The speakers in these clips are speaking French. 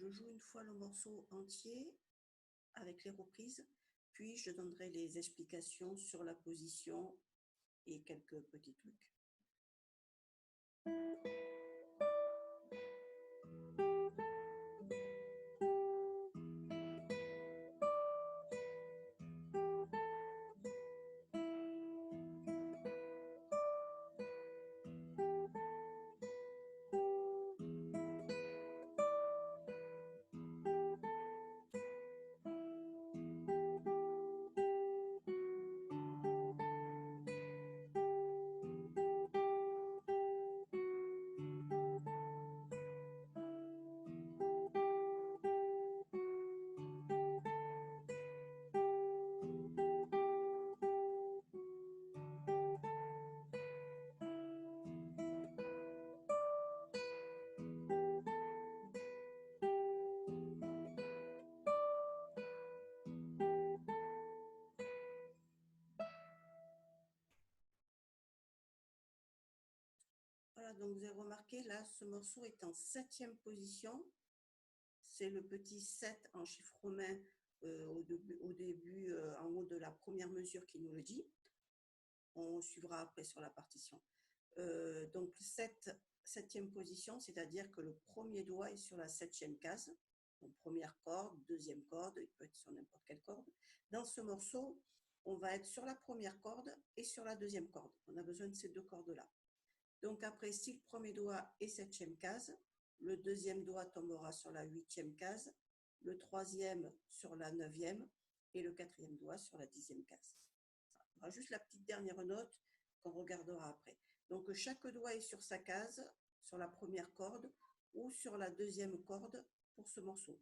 je joue une fois le morceau entier avec les reprises, puis je donnerai les explications sur la position et quelques petits trucs. Voilà, donc vous avez remarqué, là, ce morceau est en 7e position. C'est le petit 7 en chiffre romain au début, en haut de la première mesure qui nous le dit. On suivra après sur la partition. Donc 7e position, c'est-à-dire que le premier doigt est sur la 7e case. Donc première corde, deuxième corde, il peut être sur n'importe quelle corde. Dans ce morceau, on va être sur la première corde et sur la deuxième corde. On a besoin de ces deux cordes-là. Donc après, si le premier doigt est 7e case, le deuxième doigt tombera sur la 8e case, le troisième sur la 9e et le quatrième doigt sur la 10e case. On aura juste la petite dernière note qu'on regardera après. Donc chaque doigt est sur sa case, sur la première corde ou sur la deuxième corde pour ce morceau.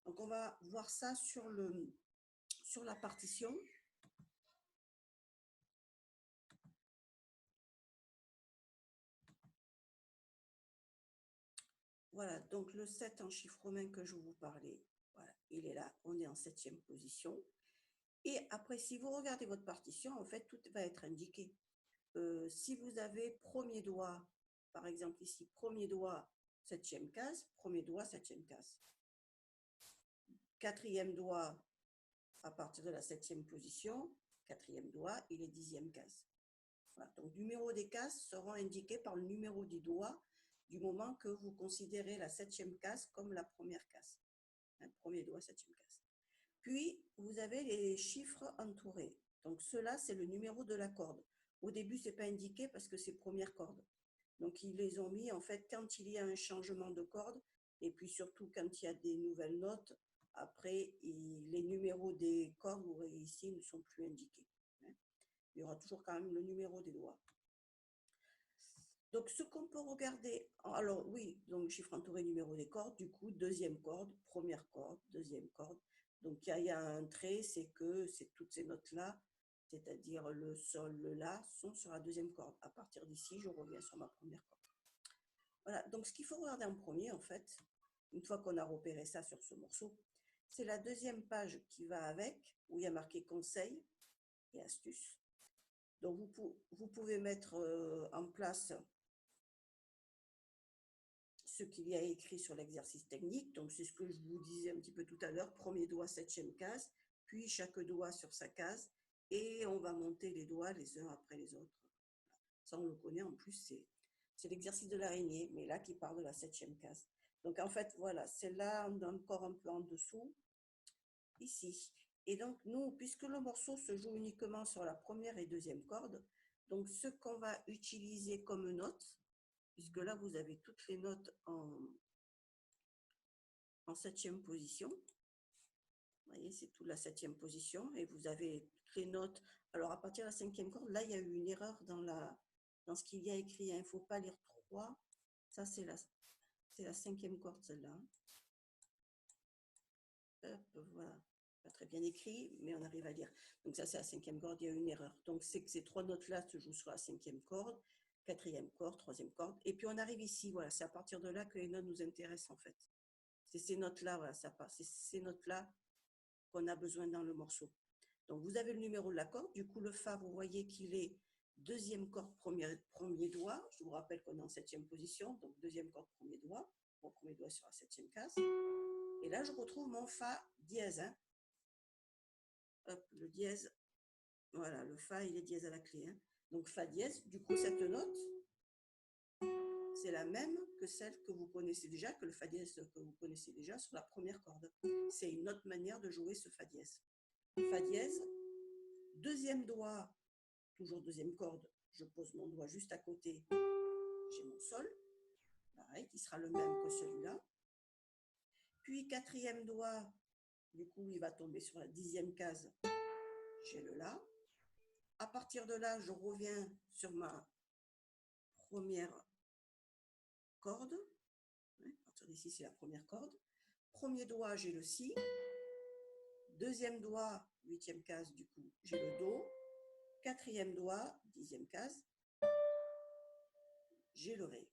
Donc on va voir ça sur la partition. Voilà, donc le 7 en chiffre romain que je vous parlais, voilà, il est là, on est en 7e position. Et après, si vous regardez votre partition, en fait, tout va être indiqué. Si vous avez premier doigt, par exemple ici, premier doigt, 7e case, premier doigt, 7e case. Quatrième doigt, à partir de la 7e position, quatrième doigt, il est 10e case. Voilà, donc, le numéro des cases seront indiqués par le numéro du doigt du moment que vous considérez la 7e case comme la première case. Premier doigt, 7e case. Puis, vous avez les chiffres entourés. Donc, cela, c'est le numéro de la corde. Au début, ce n'est pas indiqué parce que c'est première corde. Donc, ils les ont mis, en fait, quand il y a un changement de corde, et puis surtout quand il y a des nouvelles notes, après, les numéros des cordes, vous voyez ici, ne sont plus indiqués. Il y aura toujours quand même le numéro des doigts. Donc, ce qu'on peut regarder, alors oui, donc chiffre entouré, numéro des cordes, du coup, deuxième corde, première corde, deuxième corde. Donc, il y a un trait, c'est que toutes ces notes-là, c'est-à-dire le sol, le la, sont sur la deuxième corde. À partir d'ici, je reviens sur ma première corde. Voilà, donc ce qu'il faut regarder en premier, en fait, une fois qu'on a repéré ça sur ce morceau, c'est la deuxième page qui va avec, où il y a marqué conseils et astuces. Donc, vous pouvez mettre en place ce qu'il y a écrit sur l'exercice technique. Donc, c'est ce que je vous disais un petit peu tout à l'heure. Premier doigt, 7e case, puis chaque doigt sur sa case, et on va monter les doigts les uns après les autres. Ça, on le connaît en plus, c'est l'exercice de l'araignée, mais là qui part de la 7e case. Donc, en fait, voilà, c'est là encore un peu en dessous, ici. Et donc, nous, puisque le morceau se joue uniquement sur la première et deuxième corde, donc ce qu'on va utiliser comme note, puisque là, vous avez toutes les notes en 7e position. Vous voyez, c'est toute la 7e position. Et vous avez toutes les notes. Alors, à partir de la 5e corde, là, il y a eu une erreur dans ce qu'il y a écrit. Il ne faut pas lire 3. Ça, c'est la 5e corde, celle-là. Voilà. Pas très bien écrit, mais on arrive à lire. Donc, ça, c'est la 5e corde. Il y a eu une erreur. Donc, c'est que ces 3 notes-là se jouent sur la 5e corde. 4e corde, 3e corde, et puis on arrive ici, voilà, c'est à partir de là que les notes nous intéressent en fait. C'est ces notes-là, voilà, c'est ces notes-là qu'on a besoin dans le morceau. Donc vous avez le numéro de la corde, du coup le Fa, vous voyez qu'il est deuxième corde, premier doigt, je vous rappelle qu'on est en 7e position, donc deuxième corde, premier doigt sur la 7e case. Et là, je retrouve mon Fa dièse. Hein. Hop, le dièse. Voilà, le Fa, il est dièse à la clé. Hein. Donc, Fa dièse. Du coup, cette note, c'est la même que celle que vous connaissez déjà, que le Fa dièse que vous connaissez déjà sur la première corde. C'est une autre manière de jouer ce Fa dièse. Fa dièse, deuxième doigt, toujours deuxième corde, je pose mon doigt juste à côté, j'ai mon Sol, pareil, qui sera le même que celui-là. Puis quatrième doigt, du coup, il va tomber sur la 10e case, j'ai le La. À partir de là, je reviens sur ma première corde. À partir d'ici, c'est la première corde. Premier doigt, j'ai le Si. Deuxième doigt, 8e case, du coup, j'ai le Do. Quatrième doigt, 10e case, j'ai le Ré.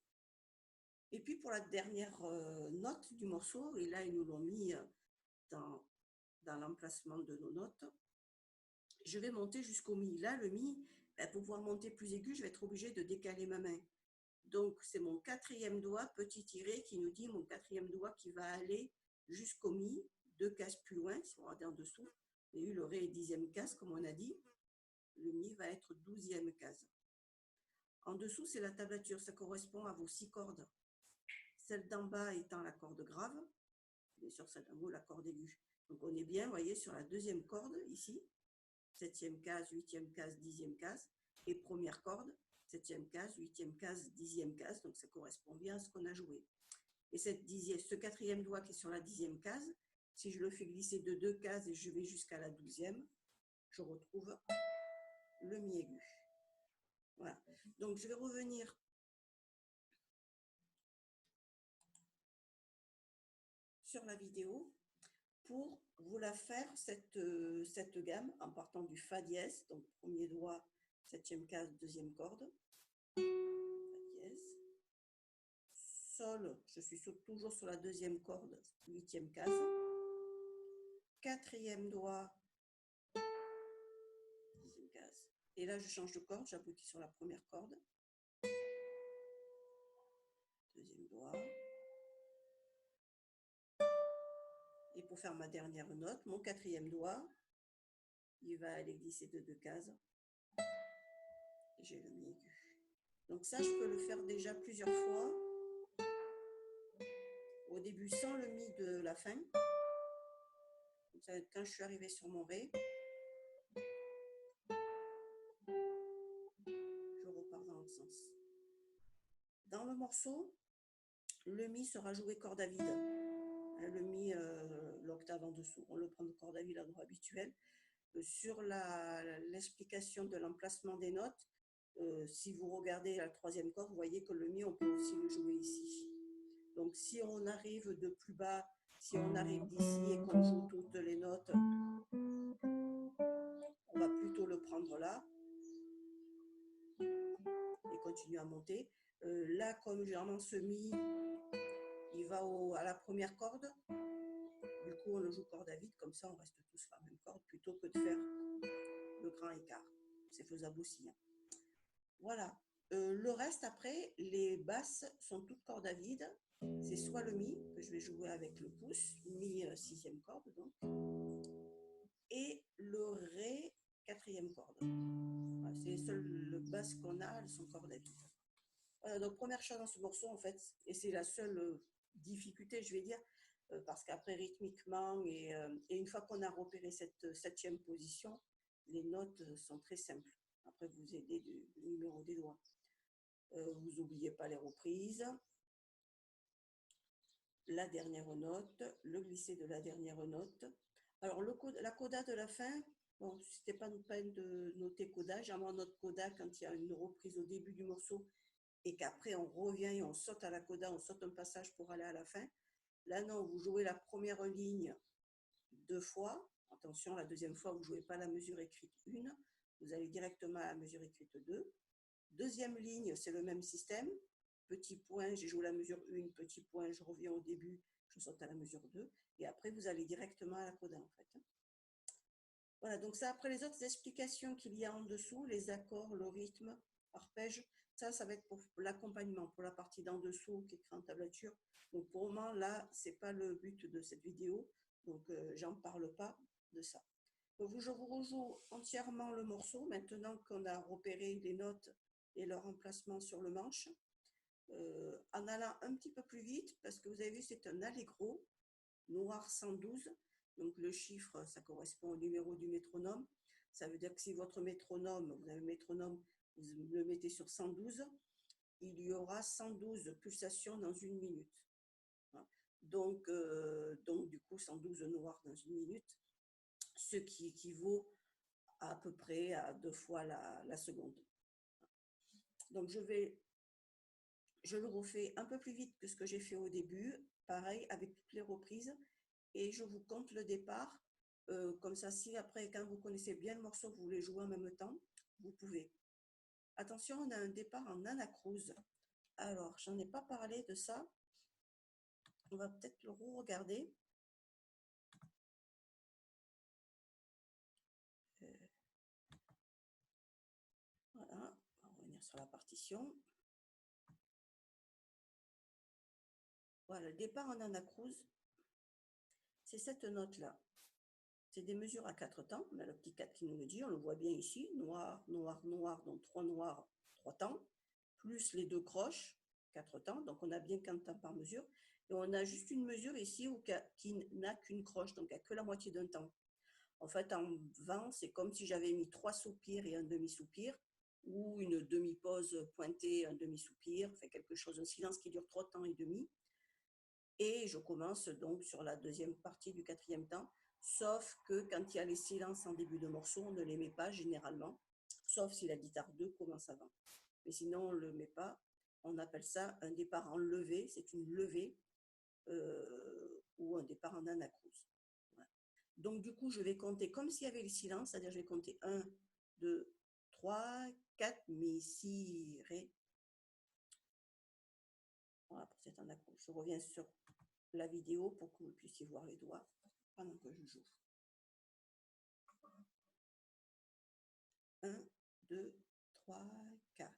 Et puis pour la dernière note du morceau, et là ils nous l'ont mis dans l'emplacement de nos notes, je vais monter jusqu'au Mi. Là le Mi, pour pouvoir monter plus aigu, je vais être obligée de décaler ma main. Donc c'est mon quatrième doigt, petit tiré, qui nous dit mon quatrième doigt qui va aller jusqu'au Mi, 2 cases plus loin, si on regarde en dessous. Il y a eu le Ré et 10e case, comme on a dit. Le Mi va être 12e case. En dessous, c'est la tablature, ça correspond à vos 6 cordes. Celle d'en bas étant la corde grave, bien sûr celle d'en haut la corde aiguë. Donc on est bien, vous voyez, sur la deuxième corde ici, 7e case, 8e case, 10e case, et première corde, 7e case, 8e case, 10e case, donc ça correspond bien à ce qu'on a joué. Et ce quatrième doigt qui est sur la 10e case, si je le fais glisser de 2 cases et je vais jusqu'à la 12e, je retrouve le Mi aigu. Voilà. Donc je vais revenir sur la vidéo pour vous la faire, cette gamme, en partant du Fa dièse, donc premier doigt, 7e case, deuxième corde, Fa dièse, Sol, je suis toujours sur la deuxième corde, 8e case, quatrième doigt, 10e case, et là je change de corde, j'aboutis sur la première corde, deuxième doigt, et pour faire ma dernière note, mon quatrième doigt, il va aller glisser de 2 cases, et j'ai le Mi aigu. Donc ça, je peux le faire déjà plusieurs fois. Au début, sans le Mi de la fin. Quand je suis arrivée sur mon Ré, je repars dans l'autre sens. Dans le morceau, le Mi sera joué corde à vide. Le Mi, l'octave en dessous, on le prend de corde à vide à droit habituel. Sur l'explication de l'emplacement des notes, si vous regardez la troisième corde, vous voyez que le Mi, on peut aussi le jouer ici. Donc si on arrive de plus bas, si on arrive d'ici et qu'on joue toutes les notes, on va plutôt le prendre là et continuer à monter. Là, comme généralement ce Mi, il va à la première corde, du coup on le joue corde à vide, comme ça on reste tous sur la même corde plutôt que de faire le grand écart. C'est faisable aussi. Hein. Voilà. Le reste après, les basses sont toutes cordes à vide. C'est soit le Mi, que je vais jouer avec le pouce, Mi 6e corde donc, et le Ré 4e corde. Voilà, c'est les seules basses qu'on a, elles sont cordes à vide. Voilà, donc première chose dans ce morceau en fait, et c'est la seule difficulté je vais dire, parce qu'après rythmiquement et une fois qu'on a repéré cette 7e position, les notes sont très simples. Après vous aidez du numéro des doigts. Vous n'oubliez pas les reprises, la dernière note, le glisser de la dernière note. Alors la coda de la fin, bon, c'était pas une peine de noter coda, généralement on note coda quand il y a une reprise au début du morceau et qu'après on revient et on saute à la coda, on saute un passage pour aller à la fin. Là non, vous jouez la première ligne 2 fois, attention, la deuxième fois vous ne jouez pas la mesure écrite 1, vous allez directement à la mesure écrite 2. Deuxième ligne, c'est le même système, petit point, j'ai joué la mesure 1, petit point, je reviens au début, je saute à la mesure 2, et après vous allez directement à la coda en fait. Voilà, donc ça après les autres explications qu'il y a en dessous, les accords, le rythme, arpège, Ça va être pour l'accompagnement, pour la partie d'en dessous qui est écrit en tablature. Donc pour le moment, là, c'est pas le but de cette vidéo, donc j'en parle pas de ça. Donc, je vous rejoue entièrement le morceau maintenant qu'on a repéré les notes et leur emplacement sur le manche, en allant un petit peu plus vite parce que vous avez vu, c'est un allegro noir 112. Donc le chiffre, ça correspond au numéro du métronome. Ça veut dire que si votre métronome, vous avez un métronome, vous le mettez sur 112, il y aura 112 pulsations dans une minute. Donc du coup, 112 noirs dans une minute, ce qui équivaut à peu près à 2 fois la seconde. Donc je le refais un peu plus vite que ce que j'ai fait au début, pareil avec toutes les reprises, et je vous compte le départ. Comme ça, si après, quand vous connaissez bien le morceau, vous voulez jouer en même temps, vous pouvez. Attention, on a un départ en anacrouse. Alors, j'en ai pas parlé de ça. On va peut-être le regarder. Voilà, on va revenir sur la partition. Voilà, le départ en anacrouse, c'est cette note-là. C'est des mesures à 4 temps. On a le petit 4 qui nous le dit, on le voit bien ici. Noir, noir, noir, donc 3 noirs, 3 temps. Plus les 2 croches, 4 temps. Donc on a bien 4 temps par mesure. Et on a juste une mesure ici qui n'a qu'une croche, donc il n'y a que la moitié d'un temps. En fait, en vent, c'est comme si j'avais mis 3 soupirs et un demi-soupir, ou une demi-pause pointée, un demi-soupir, fait quelque chose, un silence qui dure 3 temps et demi. Et je commence donc sur la deuxième partie du 4e temps, sauf que quand il y a les silences en début de morceau, on ne les met pas généralement, sauf si la guitare 2 commence avant. Mais sinon, on ne le met pas. On appelle ça un départ en levée, c'est une levée ou un départ en anacrouse. Voilà. Donc du coup, je vais compter comme s'il y avait les silences, c'est-à-dire je vais compter 1, 2, 3, 4, mi, si, ré. Voilà pour cette anacrouse. Je reviens sur la vidéo pour que vous puissiez voir les doigts pendant que je joue. 1, 2, 3, 4.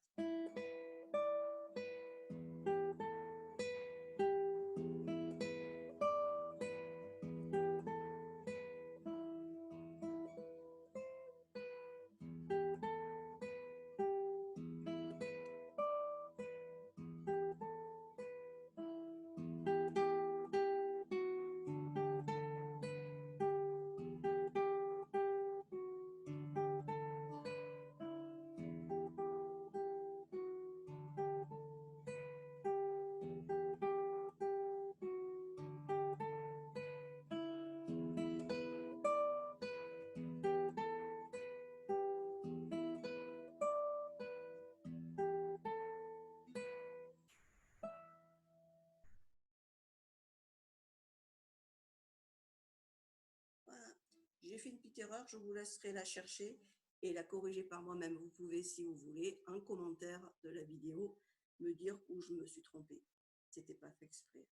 Voilà. J'ai fait une petite erreur, je vous laisserai la chercher et la corriger par moi-même. Vous pouvez, si vous voulez, en commentaire de la vidéo, me dire où je me suis trompée. C'était pas fait exprès.